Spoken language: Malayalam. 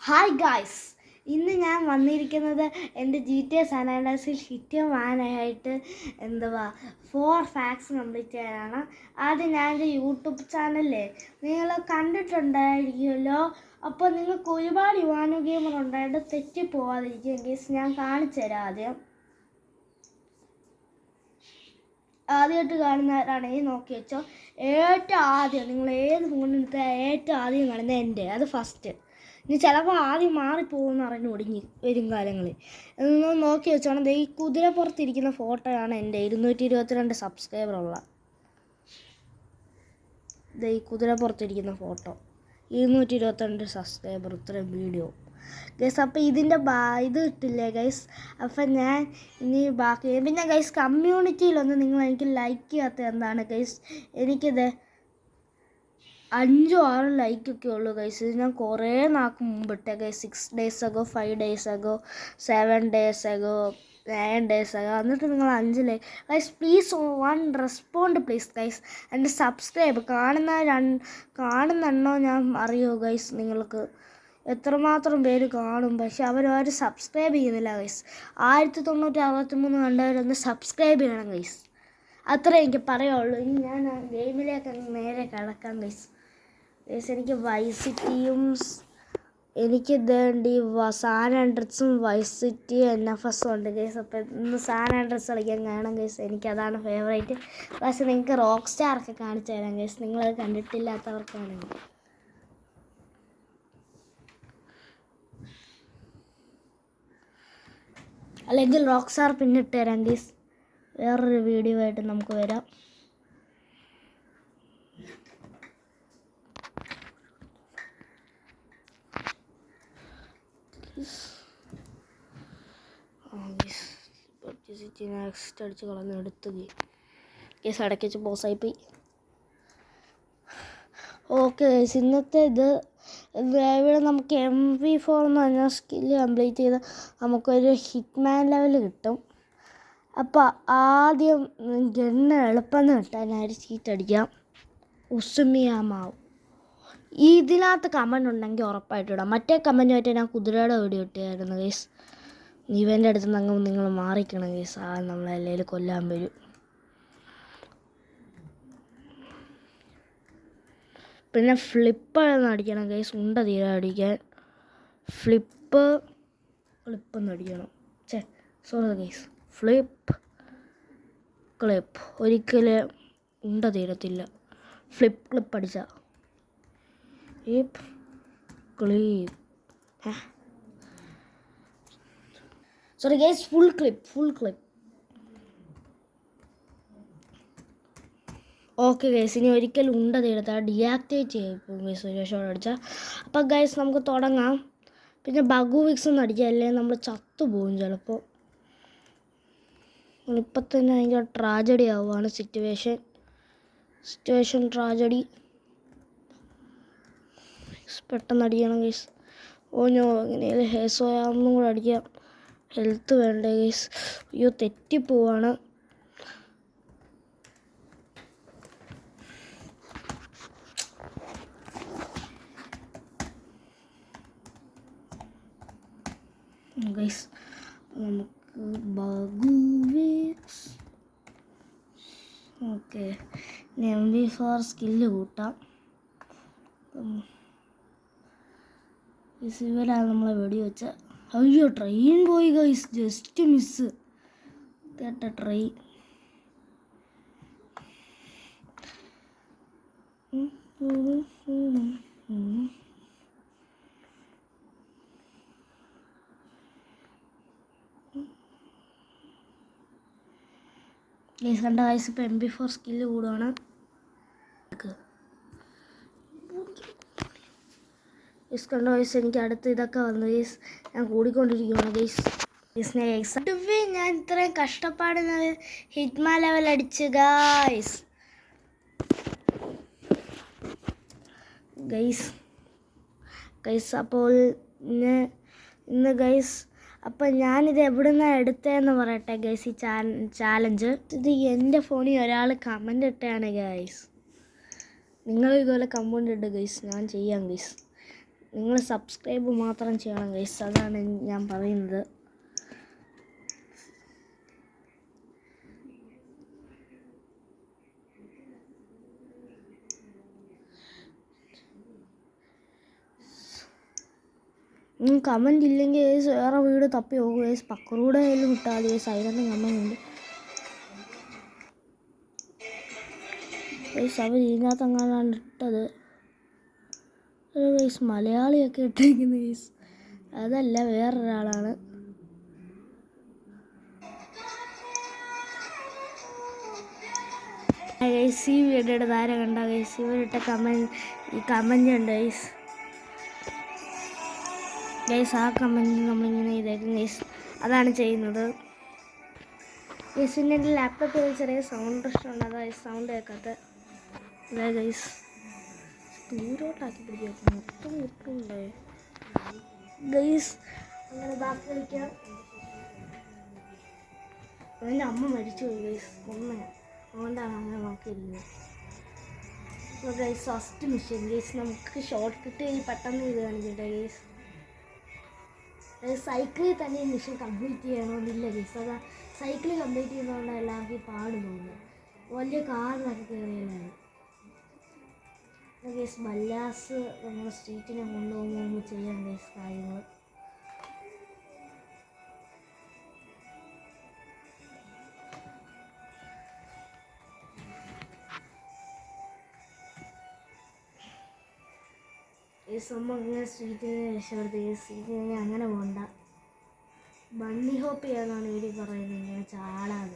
ഹായ് ഗായ്സ്, ഇന്ന് ഞാൻ വന്നിരിക്കുന്നത് എൻ്റെ GTA San Andreasൽ ഹിറ്റുവാനായിട്ട് 4 ഫാക്ട്സ് കംപ്ലീറ്റ് ചെയ്യാനാണ്. ആദ്യം ഞാൻ എൻ്റെ യൂട്യൂബ് ചാനലിൽ നിങ്ങൾ കണ്ടിട്ടുണ്ടായിരിക്കുമല്ലോ. അപ്പോൾ നിങ്ങൾക്ക് ഒരുപാട് യുവാനു ഗെയിമർ ഉണ്ടായിട്ട് തെറ്റിപ്പോവാതിരിക്കും ഗൈസ്. ഞാൻ കാണിച്ചു തരാം. ആദ്യമായിട്ട് കാണുന്നവരാണെങ്കിൽ നോക്കി വെച്ചോ. ഏറ്റവും ആദ്യം നിങ്ങൾ ഏത് ഫോണെടുത്താൽ ഏറ്റവും ആദ്യം കാണുന്നത് എൻ്റെ, അത് ഫസ്റ്റ്. ഇനി ചിലപ്പോൾ ആദ്യം മാറിപ്പോകുമെന്ന് അറിഞ്ഞു ഒടുങ്ങി വരും കാലങ്ങളിൽ. എന്നൊന്ന് നോക്കി വെച്ചോണം. ഈ കുതിരപ്പുറത്തിരിക്കുന്ന ഫോട്ടോയാണ് എൻ്റെ 222 സബ്സ്ക്രൈബറുള്ള. ഈ കുതിരപ്പുറത്തിരിക്കുന്ന ഫോട്ടോ 222 സബ്സ്ക്രൈബർ, ഇത്രയും വീഡിയോ ഗൈസ്. അപ്പോൾ ഇതിൻ്റെ ഇത് കിട്ടില്ലേ ഗൈസ്. അപ്പം ഞാൻ ഇനി ബാക്കി പിന്നെ ഗൈസ് കമ്മ്യൂണിറ്റിയിലൊന്നും നിങ്ങൾ എനിക്ക് ലൈക്ക് ചെയ്യാത്ത എന്താണ് ഗൈസ്. എനിക്കിത് 5-6 ലൈക്കൊക്കെ ഉള്ളൂ ഗൈസ്. ഇത് ഞാൻ കുറേ നാൾക്ക് മുമ്പിട്ടേ guys. 6 days ago, 5 days ago, 7 days ago, 9 days ago. എന്നിട്ട് നിങ്ങൾ 5 like guys. Please one respond please guys. എൻ്റെ സബ്സ്ക്രൈബ് കാണുന്നെണ്ണോ ഞാൻ അറിയോ ഗൈസ്. നിങ്ങൾക്ക് എത്രമാത്രം പേര് കാണും, പക്ഷെ അവരാരും സബ്സ്ക്രൈബ് ചെയ്യുന്നില്ല ഗൈസ്. 1963 കണ്ടവരൊന്ന് സബ്സ്ക്രൈബ് ചെയ്യണം ഗൈസ്. അത്രേ എനിക്ക് പറയുള്ളൂ. ഇനി ഞാൻ ആ ഗെയിമിലേക്ക് നേരെ കിടക്കാം ഗൈസ്. എനിക്ക് വൈസ് സിറ്റിയും എനിക്ക് ഇതേണ്ടി സാൻ ആൻഡ്രിയസും വൈസ് സിറ്റി NFSും ഉണ്ട് ഗൈസ്. അപ്പം ഇന്ന് സാൻ ആൻഡ്രിയസ് കളിക്കാൻ കാണാം ഗൈസ്. എനിക്കതാണ് ഫേവറേറ്റ്. പക്ഷേ നിങ്ങൾക്ക് റോക്ക് സ്റ്റാറൊക്കെ കാണിച്ചു തരാം ഗൈസ്, നിങ്ങളത് കണ്ടിട്ടില്ലാത്തവർക്കാണെങ്കിൽ. അല്ലെങ്കിൽ റോക്ക് സ്റ്റാർ പിന്നിട്ട് തരാം ഗൈസ്. വേറൊരു വീഡിയോ ആയിട്ട് നമുക്ക് വരാം. നെക്സ്റ്റ് അടിച്ച് കളഞ്ഞ് എടുത്ത് കേസ് അടക്കി വെച്ച് ബോസായിപ്പോയി. ഓക്കെ ഗൈസ്, ഇന്നത്തെ ഇവിടെ നമുക്ക് MP4 എന്ന് പറഞ്ഞാൽ സ്കില്ല് കംപ്ലീറ്റ് ചെയ്ത് നമുക്കൊരു ഹിറ്റ്മാൻ ലെവൽ കിട്ടും. അപ്പോൾ ആദ്യം ഗണ്ണ് എളുപ്പം കിട്ടാനായിട്ട് ചീറ്റടിക്കാം. ഉസുമിയാമാവും ഇതിനകത്ത് കമൻ്റ് ഉണ്ടെങ്കിൽ ഉറപ്പായിട്ട് ഇടാം. മറ്റേ കമൻറ്റുമായിട്ട് ഞാൻ കുതിരയുടെ വീഡിയോ ഇട്ടായിരുന്നു ഗൈസ്. ഇവൻ്റെ അടുത്ത് നിന്ന് നിങ്ങൾ മാറിക്കണം ഗൈസ്. നമ്മളെല്ലാവരും കൊല്ലാൻ വരും. പിന്നെ ഫ്ലിപ്പ് അടിക്കണം ഗൈസ്. ഉണ്ട തീരെ അടിക്കാൻ ക്ലിപ്പൊന്ന് അടിക്കണം. സോറി ഗൈസ്, ക്ലിപ്പ് ഒരിക്കലും ഉണ്ട തീരത്തില്ല. ക്ലിപ്പ് അടിച്ചാൽ sorry guys, full clip. Okay guys, ഇനി ഒരിക്കലും ഉണ്ട തീരത്താൽ ഡീആക്ടിവേറ്റ് ചെയ്യും ഗൈസ് ഒരു ഷോട്ട് അടിച്ചാൽ. അപ്പം ഗൈസ് നമുക്ക് തുടങ്ങാം. പിന്നെ ബഗു വിക്സ് ഒന്നും അടിക്കുക, അല്ലെങ്കിൽ നമ്മൾ ചത്തുപോകും ചിലപ്പോൾ. ഇപ്പം തന്നെ ഭയങ്കര ട്രാജഡി ആവുകയാണ് സിറ്റുവേഷൻ ട്രാജഡി. പെട്ടെന്ന് അടിക്കണം ഗൈസ്. എങ്ങനെയാലും ഹേസോയാന്നും കൂടെ അടിക്കാം. ഹെൽത്ത് വേണ്ടേ ഗൈസ്. അയ്യോ തെറ്റിപ്പോവാണ്. ഗൈസ് നമുക്ക് ബഗുവിക്സ് ഓക്കെ MP4 സ്കില്ല് കൂട്ടാം. ഇവരാണ് നമ്മളെ വെടി വെച്ച. അയ്യോ ട്രെയിൻ പോയി ഗൈസ്, ജസ്റ്റ് മിസ് കേട്ട ട്രെയിൻ. ഗൈസ് കണ്ട ഗൈസ്, ഇപ്പോൾ MP4 സ്കില്ല് കൂടുകയാണ്. ഗൈസ് കണ്ട ഗൈസ്, എനിക്ക് അടുത്ത് ഇതൊക്കെ വന്നു ഗൈസ്. ഞാൻ കൂടിക്കൊണ്ടിരിക്കുകയാണ് ഗൈസ്. ഞാൻ ഇത്രയും കഷ്ടപ്പാടുന്ന ഹിറ്റ്മാൻ ലെവൽ അടിച്ച് ഗൈസ്. അപ്പോൾ ഇന്ന് ഗൈസ്, അപ്പം ഞാനിത് എവിടെ നിന്നാണ് എടുത്തതെന്ന് പറയട്ടെ ഗൈസ്. ഈ ചാലഞ്ച് ഇത് എൻ്റെ ഫോണിൽ ഒരാൾ കമൻ്റ് ഇട്ടാണ് ഗൈസ്. നിങ്ങൾ ഇതുപോലെ കമൻ്റ് ഇട്ട് ഗൈസ്, ഞാൻ ചെയ്യാം ഗൈസ്. നിങ്ങൾ സബ്സ്ക്രൈബ് മാത്രം ചെയ്യണം ഗൈസ്, അതാണ് ഞാൻ പറയുന്നത്. കമൻറ്റ് ഇല്ലെങ്കിൽ ഗൈസ് വേറെ വീട് തപ്പി പോകും ഗൈസ്. പക്കറൂടെ ആയാലും കിട്ടാതെ ഗൈസ്, അതിനകത്ത് കമൻറ്റ് ഉണ്ട് ഗൈസ്. അവർ ഇതിനകത്ത് അങ്ങാണ് ഇട്ടത് ഗൈസ്, മലയാളിയൊക്കെ ഇട്ടിരിക്കുന്നു ഗൈസ്. അതല്ല, വേറൊരാളാണ്. ഗൈസ് ഈ വീഡിയോയുടെ താരം കണ്ട ഗൈസ്, ഇവരിട്ട കമൻറ്റ് ഉണ്ട് ഗൈസ്. ഗൈസ് ആ കമൻറ്റ് നമ്മളിങ്ങനെ ചെയ്തേക്കും ഗൈസ്, അതാണ് ചെയ്യുന്നത് ഗൈസ്. പിന്നെ എൻ്റെ ലാപ്ടോപ്പിൽ ചെറിയ സൗണ്ട് പ്രശ്നമുണ്ട്, അതായത് സൗണ്ട് കേൾക്കാത്ത. അതായത് ഗൈസ് ദൂരോട്ടാക്കി പിടിക്കും, മൊത്തം കിട്ടുന്നുണ്ടേ ഗൈസ്. അങ്ങനെ ബാക്കി കളിക്കാം. എൻ്റെ അമ്മ മരിച്ചു പോയി ഗൈസ്, കൊന്നയാണ്, അതുകൊണ്ടാണ് അങ്ങനെ നോക്കിയിരിക്കുന്നത്. അപ്പോൾ ഗൈസ് ഫസ്റ്റ് മിഷൻ ഗൈസ്, നമുക്ക് ഷോർട്ട് കട്ട് പെട്ടെന്ന് ഇത് കാണിക്കട്ടെ ഗൈസ്. സൈക്കിളിൽ തന്നെ ഈ മിഷൻ കംപ്ലീറ്റ് ചെയ്യണമെന്നില്ല ഗൈസ്. അതാ സൈക്കിൾ കംപ്ലീറ്റ് ചെയ്യുന്നതുകൊണ്ട് എല്ലാവർക്കും പാട് തോന്നുന്നു. വലിയ കാറിലൊക്കെ കയറിയതാണ് ഗൈസ്. മല്ലാസ് നമ്മൾ സ്ട്രീറ്റിനെ കൊണ്ടുപോകുമ്പോൾ ചെയ്യാൻ ഗൈസ് കാര്യങ്ങൾ. ഈ സംഭവം ഇങ്ങനെ സ്ട്രീറ്റിനെ രക്ഷപ്പെടുത്തി സ്ട്രീറ്റിനെ അങ്ങനെ പോകണ്ട, ബണ്ണി ഹോപ്പ് ചെയ്യാന്നാണ് ഇവർ പറയുന്നത്, ഇങ്ങനെ ചാടാതെ.